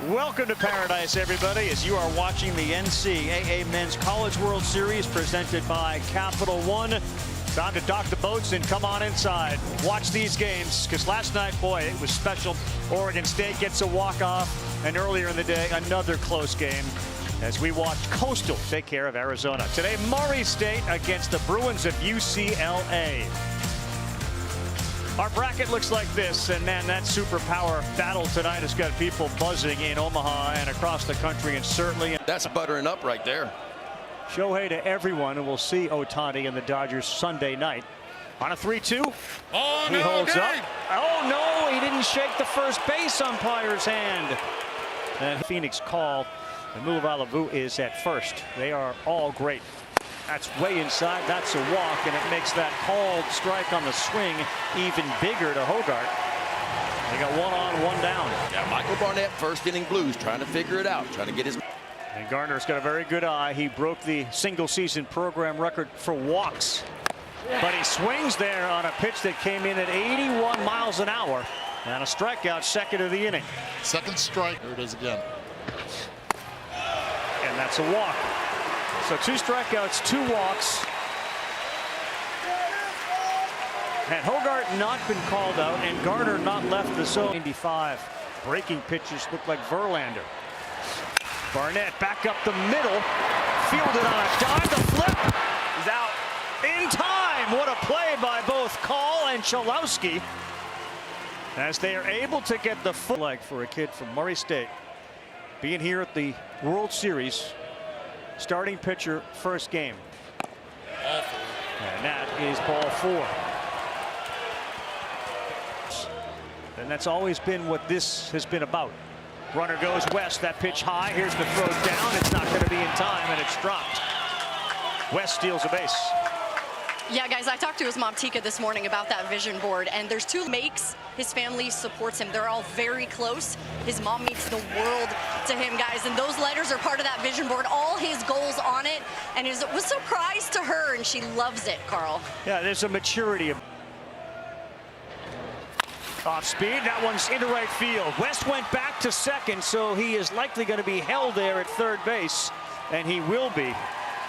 Welcome to paradise, everybody, as you are watching the NCAA Men's College World Series presented by Capital One. Time to dock the boats and come on inside. Watch these games, because last night, boy, it was special. Oregon State gets a walk-off, and earlier in the day, another close game as we watch Coastal take care of Arizona. Today, Murray State against the Bruins of UCLA. Our bracket looks like this, and man, that superpower battle tonight has got people buzzing in Omaha and across the country, and certainly that's buttering up right there. Shohei to everyone, and we'll see Ohtani and the Dodgers Sunday night. On a 3-2, he holds up. Oh no, he didn't shake the first base umpire's hand. And Phoenix call, and Mulavalavoo is at first. They are all great. That's way inside. That's a walk, and it makes that called strike on the swing even bigger to Hogart. They got one on, one down. Yeah, Michael Barnett, first inning blues, trying to figure it out, trying to get his. And Garner's got a very good eye. He broke the single season program record for walks. But he swings there on a pitch that came in at 81 miles an hour. And a strikeout, second of the inning. Second strike. There it is again. And that's a walk. So 2 strikeouts, 2 walks. And Hogart not been called out, and Garner not left the zone. 95 breaking pitches look like Verlander. Barnett back up the middle, fielded on a dive. The flip is out in time. What a play by both Call and Cholowski, as they are able to get the foot leg for a kid from Murray State. Being here at the World Series, starting pitcher, first game. And that is ball 4. And that's always been what this has been about. Runner goes west, that pitch high. Here's the throw down. It's not going to be in time, and it's dropped. West steals a base. Yeah, guys, I talked to his mom, Tika, this morning about that vision board, and there's 2 makes. His family supports him. They're all very close. His mom means the world to him, guys, and those letters are part of that vision board. All his goals on it, and it was a surprise to her, and she loves it, Carl. Yeah, there's a maturity. Off speed, that one's into right field. West went back to second, so he is likely going to be held there at third base, and he will be.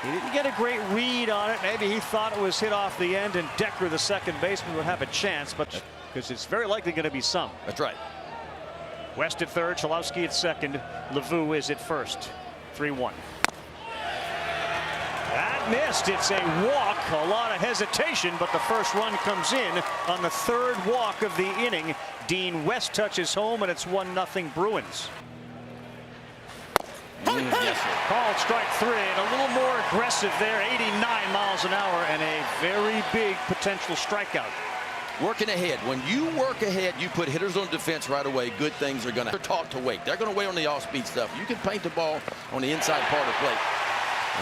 He didn't get a great read on it. Maybe he thought it was hit off the end, and Decker, the second baseman, would have a chance, but because it's very likely going to be some. That's right. West at third, Cholowski at second, Lavoo is at first. 3-1. That missed. It's a walk. A lot of hesitation, but the first run comes in on the third walk of the inning. Dean West touches home, and it's 1-0 Bruins. Yes, sir. Called strike 3, and a little more aggressive there. 89 miles an hour, and a very big potential strikeout. Working ahead. When you work ahead, you put hitters on defense right away. Good things are going to. They're taught to wait. They're going to wait on the off-speed stuff. You can paint the ball on the inside part of the plate.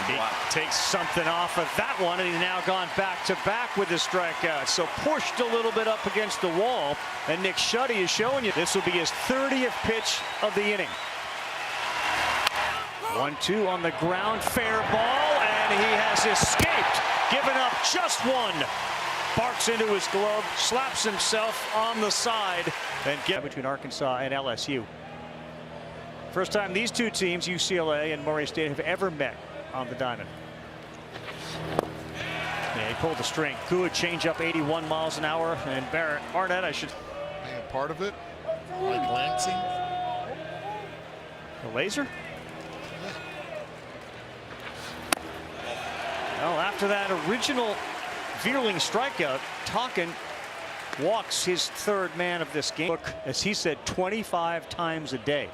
He takes something off of that one, and he's now gone back-to-back with his strikeout. So pushed a little bit up against the wall, and Nick Shuddy is showing you this will be his 30th pitch of the inning. 1-2 on the ground, fair ball, and he has escaped, giving up just one. Barks into his glove, slaps himself on the side, and get between Arkansas and LSU. First time these 2 teams, UCLA and Murray State, have ever met on the diamond. Yeah, he pulled the string. Good change up, 81 miles an hour, and Barnett, I should. Being a part of it, like Lansing. The laser? Well, after that original Vierling strikeout, Tonkin walks his 3rd man of this game. As he said, 25 times a day.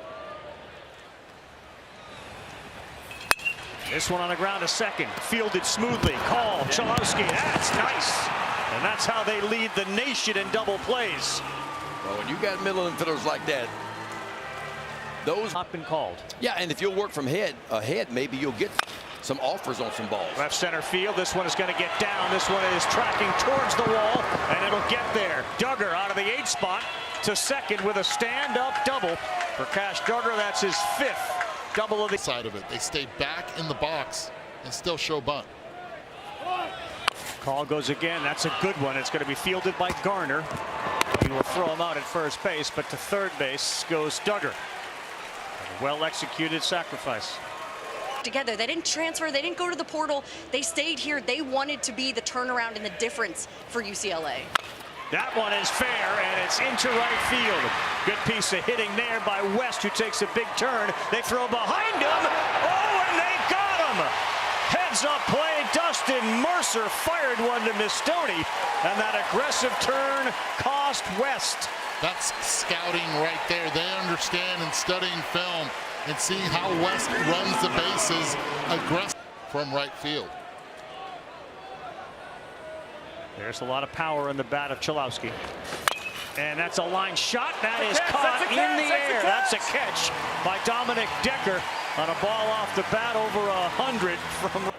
This one on the ground to second, fielded smoothly. Call, Cholowski, that's nice. And that's how they lead the nation in double plays. Well, when you got middle infielders like that, those not been called. Yeah, and if you'll work from ahead, maybe you'll get some offers on some balls. Left center field. This one is going to get down. This one is tracking towards the wall, and it'll get there. Duggar out of the 8th spot to second with a stand-up double for Cash Duggar. That's his 5th double of the side of it. They stay back in the box and still show bunt. Call goes again. That's a good one. It's going to be fielded by Garner. He will throw him out at first base, but to third base goes Duggar. Well-executed sacrifice. Together, they didn't transfer, they didn't go to the portal, they stayed here. They wanted to be the turnaround and the difference for UCLA. That one is fair, and it's into right field. Good piece of hitting there by West, who takes a big turn. They throw behind him. Oh, and they got him! Heads up play. Dustin Mercer fired one to Mistoni, and that aggressive turn cost West. That's scouting right there. They understand and studying film and seeing how West runs the bases aggressive from right field. There's a lot of power in the bat of Chalowski. And that's a line shot. That is caught in the air. That's a catch by Dominic Decker on a ball off the bat over 100 from.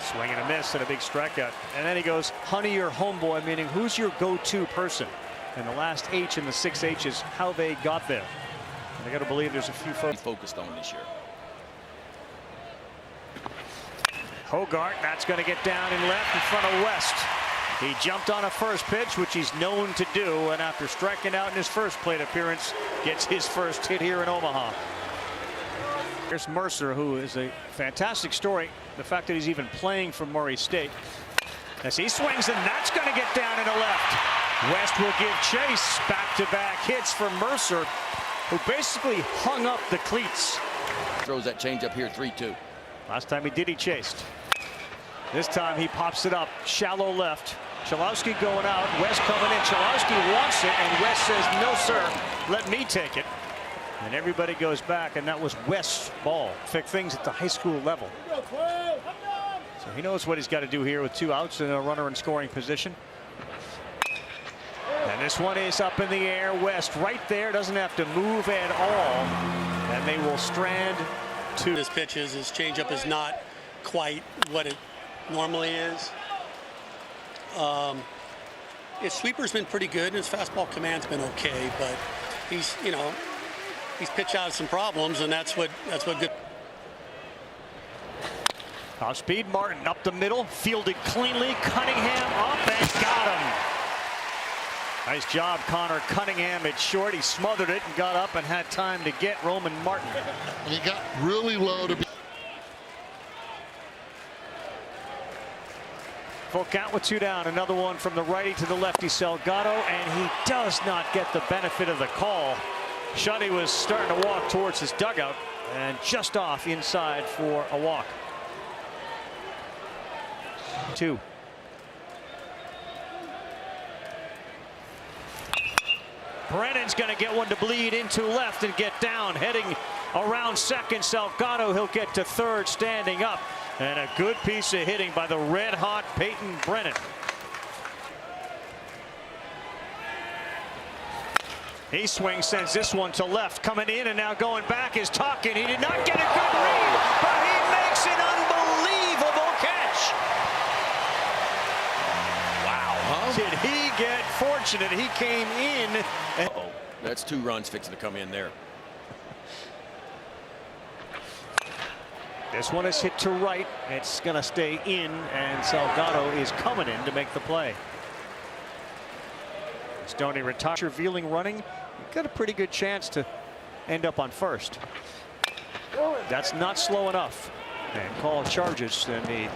Swing and a miss and a big strikeout. And then he goes, honey or homeboy, meaning who's your go-to person? And the last H in the 6 H's, how they got there. And I got to believe there's a few folks focused on this year. Hogart, that's going to get down in left in front of West. He jumped on a first pitch, which he's known to do, and after striking out in his first plate appearance, gets his first hit here in Omaha. Here's Mercer, who is a fantastic story. The fact that he's even playing for Murray State. As he swings, and that's going to get down in the left. West will give chase. Back-to-back hits for Mercer, who basically hung up the cleats. Throws that changeup here, 3-2. Last time he did, he chased. This time he pops it up, shallow left. Chalowski going out, West coming in. Chalowski wants it, and West says, no, sir, let me take it. And everybody goes back, and that was West's ball. Fix things at the high school level. So he knows what he's got to do here with 2 outs and a runner in scoring position. And this one is up in the air. West right there, doesn't have to move at all. And they will strand to. His pitches, his changeup is not quite what it normally is. His sweeper's been pretty good, and his fastball command's been okay, but he's, you know, he's pitched out some problems, and that's what good. Off speed, Martin up the middle, fielded cleanly. Cunningham up and got him. Nice job, Connor Cunningham at short. He smothered it and got up and had time to get Roman Martin. And he got really low to be. Full count with 2 down. Another one from the righty to the lefty, Salgado, and he does not get the benefit of the call. Shuddy was starting to walk towards his dugout and just off inside for a walk. 2. Brennan's going to get one to bleed into left and get down. Heading around second, Salgado. He'll get to third standing up. And a good piece of hitting by the red-hot Peyton Brennan. He swings, sends this one to left. Coming in and now going back is Talkin. He did not get a good read, but he makes an unbelievable catch. Wow, huh? Did he get fortunate? He came in. And Uh-oh. That's 2 runs fixing to come in there. this one is hit to right. It's going to stay in, and Salgado is coming in to make the play. Stoney retires. Revealing running. Got a pretty good chance to end up on first. That's not slow enough. And call charges. And the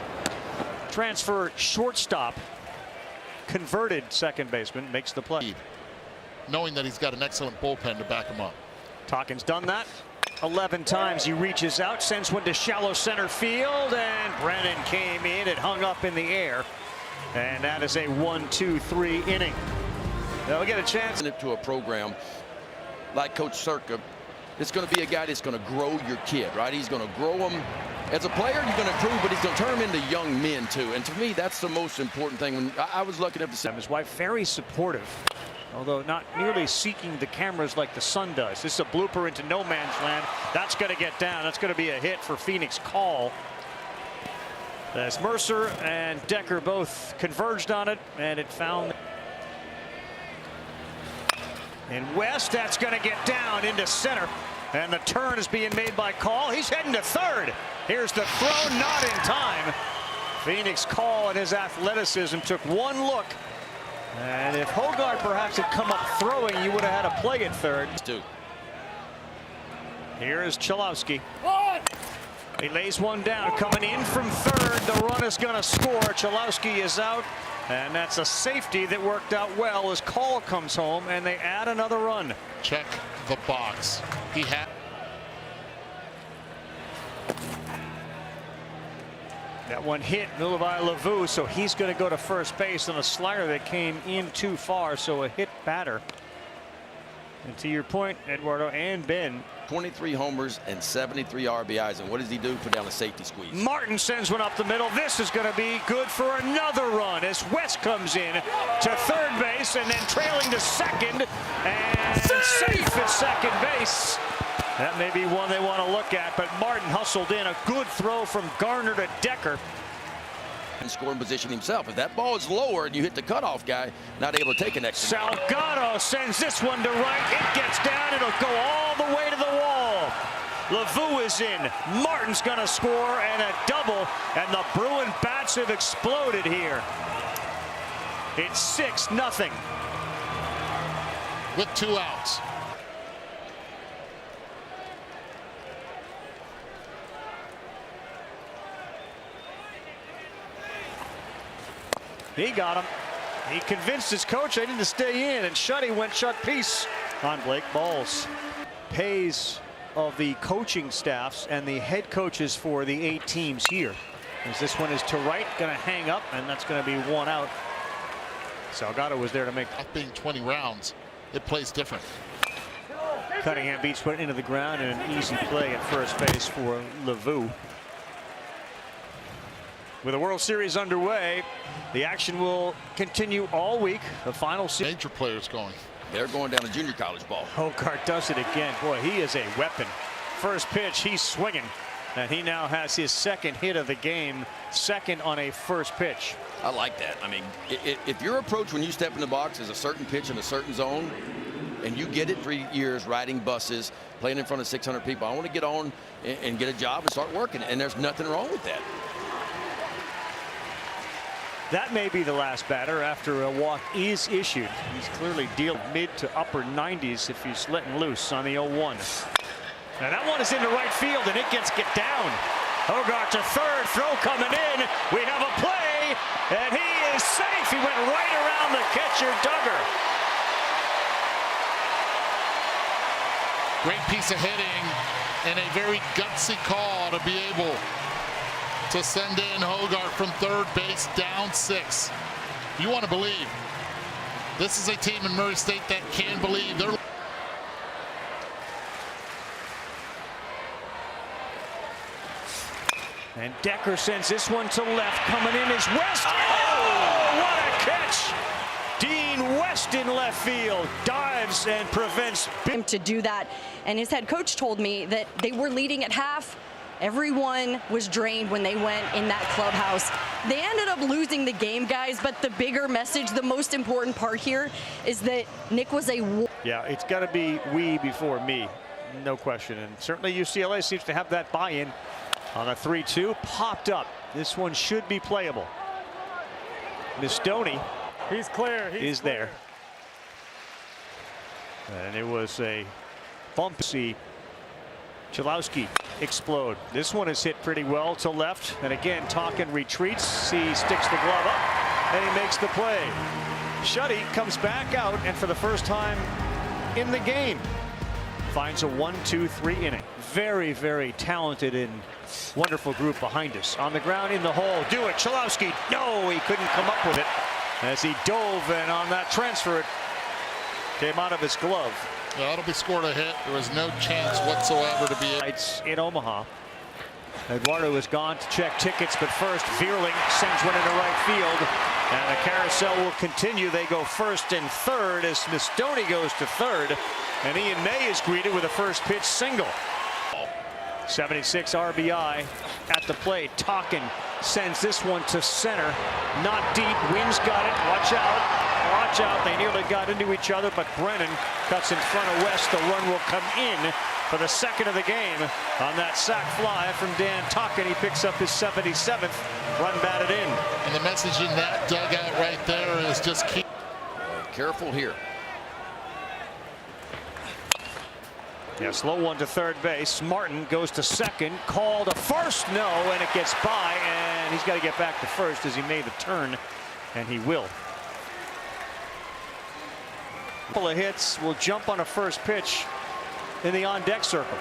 transfer shortstop, converted second baseman, makes the play. Knowing that he's got an excellent bullpen to back him up. Talkin's done that 11 times. He reaches out, sends one to shallow center field, and Brennan came in. It hung up in the air, and that is a 1-2-3 inning. They'll get a chance To a program like Coach Circa, it's going to be a guy that's going to grow your kid, right? He's going to grow him as a player. You're going to improve, but he's going to turn him into young men too. And to me, that's the most important thing. When I was lucky enough to see his wife, very supportive, although not nearly seeking the cameras like the son does. This is a blooper into no man's land. That's going to get down. That's going to be a hit for Phoenix Call. As Mercer and Decker both converged on it, and it found. And West, that's going to get down into center. And the turn is being made by Call. He's heading to third. Here's the throw, not in time. Phoenix Call and his athleticism took one look. And if Hogart perhaps had come up throwing, you would have had a play at third. Here is Chalowski. He lays one down, coming in from third. The run is going to score. Chalowski is out, and that's a safety that worked out well as Call comes home, and they add another run. Check the box. He had. That one hit Milovan Lavu, so he's going to go to first base on a slider that came in too far, so a hit batter. And to your point, Eduardo and Ben, 23 homers and 73 RBIs. And what does he do? Put down a safety squeeze. Martin sends one up the middle. This is going to be good for another run as West comes in to third base and then trailing to second and safe at second base. That may be one they want to look at, but Martin hustled in. A good throw from Garner to Decker. And scoring position himself. If that ball is lower and you hit the cutoff guy, not able to take an extra. Salgado sends this one to right. It gets down. It'll go all the way to the wall. Lavu is in. Martin's going to score and a double. And the Bruin bats have exploded here. It's 6-0. With 2 outs. He got him. He convinced his coach they need to stay in, and Shutty went shut piece on Blake Balls. Pays of the coaching staffs and the head coaches for the 8 teams here. As this one is to right, going to hang up, and that's going to be 1 out. Salgado was there to make. That being 20 rounds, it plays different. Cunningham beats one into the ground, and an easy play at first base for Lavu. With the World Series underway, the action will continue all week. The final Major players going. They're going down to junior college ball. Hogart does it again. Boy, he is a weapon. First pitch, he's swinging. And he now has his second hit of the game, second on a first pitch. I like that. I mean, if your approach when you step in the box is a certain pitch in a certain zone, and you get it 3 years riding buses, playing in front of 600 people, I want to get on and get a job and start working. And there's nothing wrong with that. That may be the last batter after a walk is issued. He's clearly dealing mid to upper 90s if he's letting loose on the 0-1. Now that one is into right field and it gets down. Hogart to third, throw coming in. We have a play and he is safe. He went right around the catcher Duggar. Great piece of hitting and a very gutsy call to be able to send in Hogart from third base down 6. You want to believe this is a team in Murray State that can believe they're. And Decker sends this one to left. Coming in is West. Oh, what a catch! Dean West in left field dives and prevents him to do that. And his head coach told me that they were leading at half. Everyone was drained when they went in that clubhouse. They ended up losing the game, guys, but the bigger message, the most important part here is that Nick was a... Yeah, it's got to be we before me, no question. And certainly UCLA seems to have that buy-in on a 3-2. Popped up. This one should be playable. Mistoni He's clear. is there. And it was a bump. See Chalowski explode. This one is hit pretty well to left. And again, Talkin retreats. He sticks the glove up and he makes the play. Shutty comes back out and for the first time in the game finds a 1-2-3 inning. Very, very talented and wonderful group behind us. On the ground in the hole. Do it. Chalowski. No, he couldn't come up with it as he dove and on that transfer it came out of his glove. Yeah, that'll be scored a hit. There was no chance whatsoever to be. It's in Omaha. Eduardo is gone to check tickets, but first Vierling sends one into right field, and the carousel will continue. They go first and third as Mistoni goes to third, and Ian May is greeted with a first pitch single. 76 RBI at the plate. Talkin sends this one to center, not deep. Wynn's got it. Watch out. Watch out. They nearly got into each other, but Brennan cuts in front of West. The run will come in for the second of the game on that sac fly from Dan Talkin. He picks up his 77th run batted in. And the message in that dugout right there is just keep Careful here. Yeah, slow one to third base. Martin goes to second, called a first, no, and it gets by, and he's got to get back to first as he made the turn, and he will. Couple of hits will jump on a first pitch in the on-deck circle.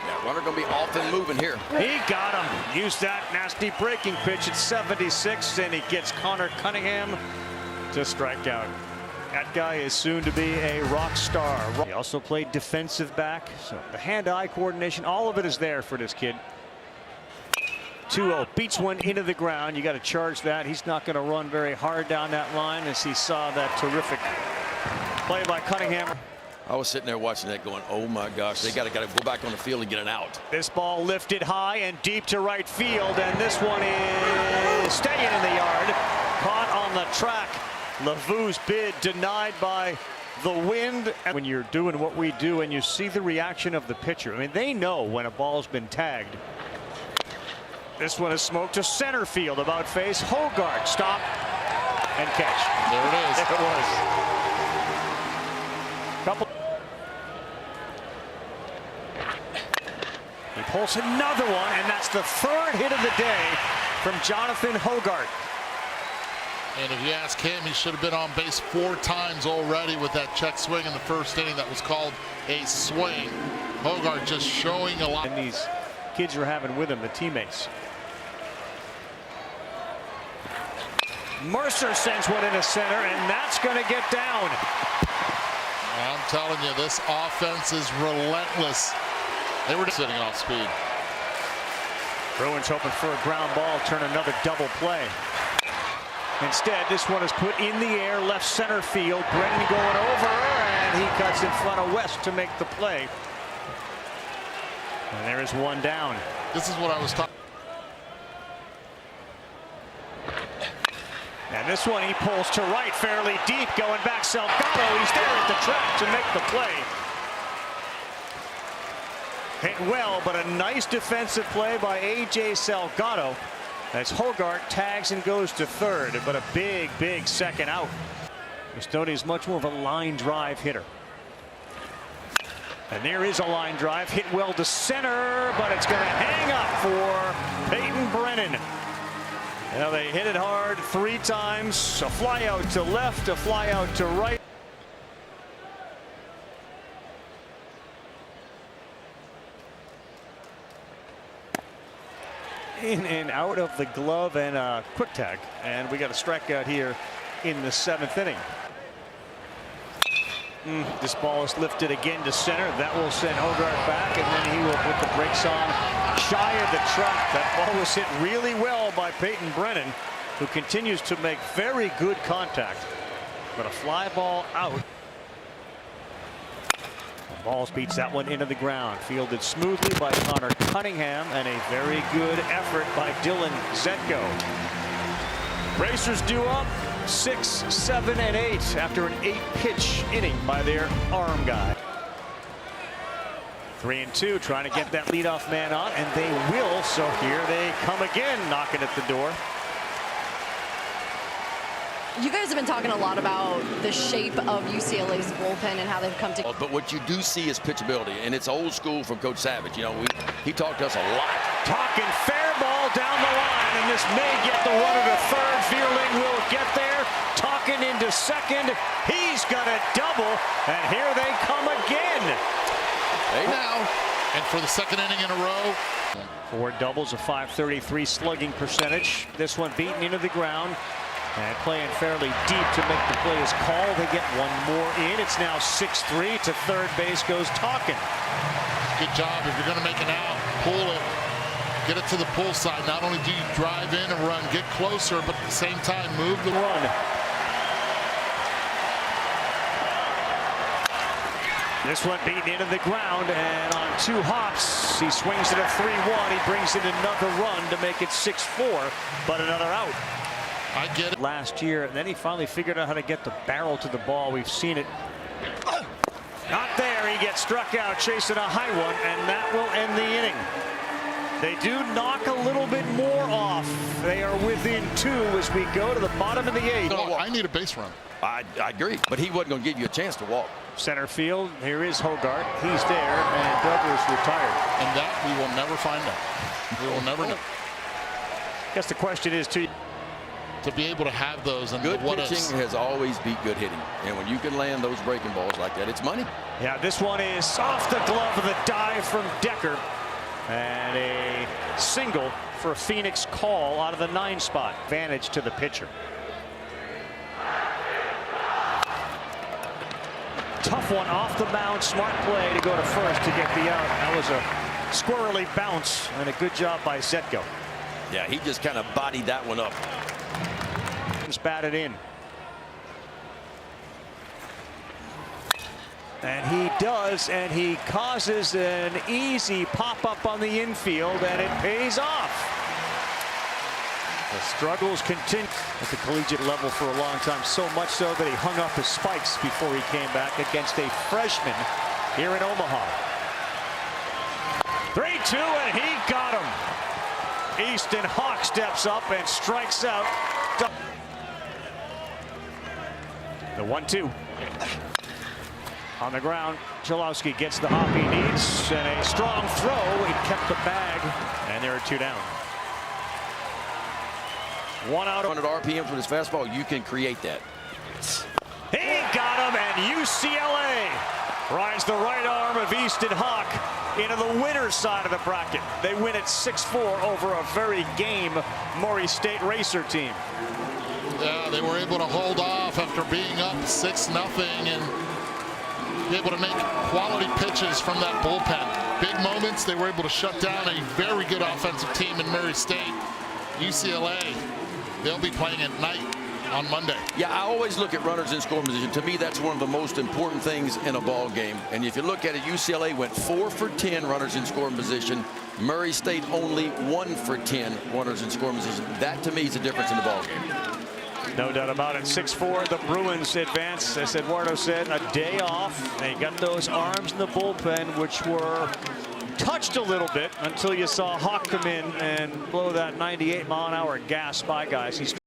Yeah, runner going to be off and moving here. He got him. Used that nasty breaking pitch at 76, and he gets Connor Cunningham to strike out. That guy is soon to be a rock star. He also played defensive back, so the hand-eye coordination, all of it is there for this kid. 2-0, beats one into the ground. You got to charge that. He's not going to run very hard down that line as he saw that terrific play by Cunningham. I was sitting there watching that going, oh my gosh, they got to go back on the field and get an out. This ball lifted high and deep to right field, and this one is staying in the yard. Caught on the track. LaVue's bid denied by the wind. When you're doing what we do and you see the reaction of the pitcher, I mean, they know when a ball's been tagged. This one is smoked to center field, about face. Hogart, stop and catch. There it is. It was. Couple. He pulls another one, and that's the third hit of the day from Jonathan Hogart. And if you ask him, he should have been on base 4 times already with that check swing in the first inning that was called a swing. Hogart just showing a lot. And these kids are having with him, the teammates. Mercer sends one into center, and that's going to get down. I'm telling you, this offense is relentless. They were just sitting off speed. Bruins hoping for a ground ball, turn another double play. Instead, this one is put in the air, left center field. Brennan going over, and he cuts in front of West to make the play. And there is one down. This is what I was talking. And this one he pulls to right, fairly deep, going back. Salgado, he's there at the track to make the play. Hit well, but a nice defensive play by A.J. Salgado. As Hogart tags and goes to third, but a big, big second out. Mastoni is much more of a line drive hitter. And there is a line drive, hit well to center, but it's going to hang up for Peyton Brennan. Now they hit it hard 3 times. A fly out to left, a fly out to right. In and out of the glove and a quick tag, and we got a strikeout here in the 7th inning. This ball is lifted again to center. That will send Hogart back, and then he will put the brakes on shy of the track. That ball was hit really well by Peyton Brennan, who continues to make very good contact, but a fly ball out. Balls beats that one into the ground. Fielded smoothly by Connor Cunningham, and a very good effort by Dylan Zetko. Racers due up 6, 7, and 8 after an 8-pitch inning by their arm guy. 3-2, trying to get that leadoff man on, and they will. So here they come again, knocking at the door. You guys have been talking a lot about the shape of UCLA's bullpen and how they've come together. But what you do see is pitchability, and it's old school from Coach Savage. You know, he talked to us a lot. Talking fair ball down the line, and this may get the runner to third. Vierling will get there. Talking into second. He's got a double, and here they come again. Hey now. And for the 2nd inning in a row. 4 doubles, a .533 slugging percentage. This one beaten into the ground. And playing fairly deep to make the play is called. They get one more in. It's now 6-3 to third base goes Talkin. Good job. If you're going to make an out, pull it. Get it to the pull side. Not only do you drive in and run, get closer, but at the same time, move the run. This one beaten into the ground, and on 2 hops, he swings it at 3-1. He brings in another run to make it 6-4, but another out. I get it. Last year, and then he finally figured out how to get the barrel to the ball. We've seen it. Not there. He gets struck out, chasing a high one, and that will end the inning. They do knock a little bit more off. They are within 2 as we go to the bottom of the 8th. No, I need a base run. I agree, but he wasn't going to give you a chance to walk. Center field, here is Hogart. He's there, and Douglas retired. And that we will never find out. We will never know. I guess the question is to be able to have those and good what pitching ifs. has always beat good hitting, and when you can land those breaking balls like that, it's money. Yeah, this one is off the glove of the dive from Decker, and a single for a Phoenix call out of the 9 spot. Advantage to the pitcher. Tough one off the mound. Smart play to go to first to get the out. That was a squirrely bounce and a good job by Zetko. Yeah, he just kind of bodied that one up. Batted in. And he does, and he causes an easy pop-up on the infield, and it pays off. The struggles continue at the collegiate level for a long time, so much so that he hung up his spikes before he came back against a freshman here in Omaha. 3-2, and he got him. Easton Hawk steps up and strikes out. The 1-2. On the ground, Chalowski gets the hop he needs, and a strong throw. He kept the bag, and there are 2 down. 1 out. 100 RPMs with his fastball, you can create that. He got him, and UCLA rides the right arm of Easton Hawk into the winner's side of the bracket. They win at 6-4 over a very game Murray State Racer team. Yeah, they were able to hold off after being up 6-0 and be able to make quality pitches from that bullpen. Big moments, they were able to shut down a very good offensive team in Murray State. UCLA, they'll be playing at night on Monday. Yeah, I always look at runners in scoring position. To me, that's one of the most important things in a ball game. And if you look at it, UCLA went 4 for 10 runners in scoring position. Murray State only 1 for 10 runners in scoring position. That, to me, is the difference in the ball game. No doubt about it. 6-4, the Bruins advance. As Eduardo said, a day off. They got those arms in the bullpen, which were touched a little bit until you saw Hawk come in and blow that 98-mile-an-hour gas by guys. He's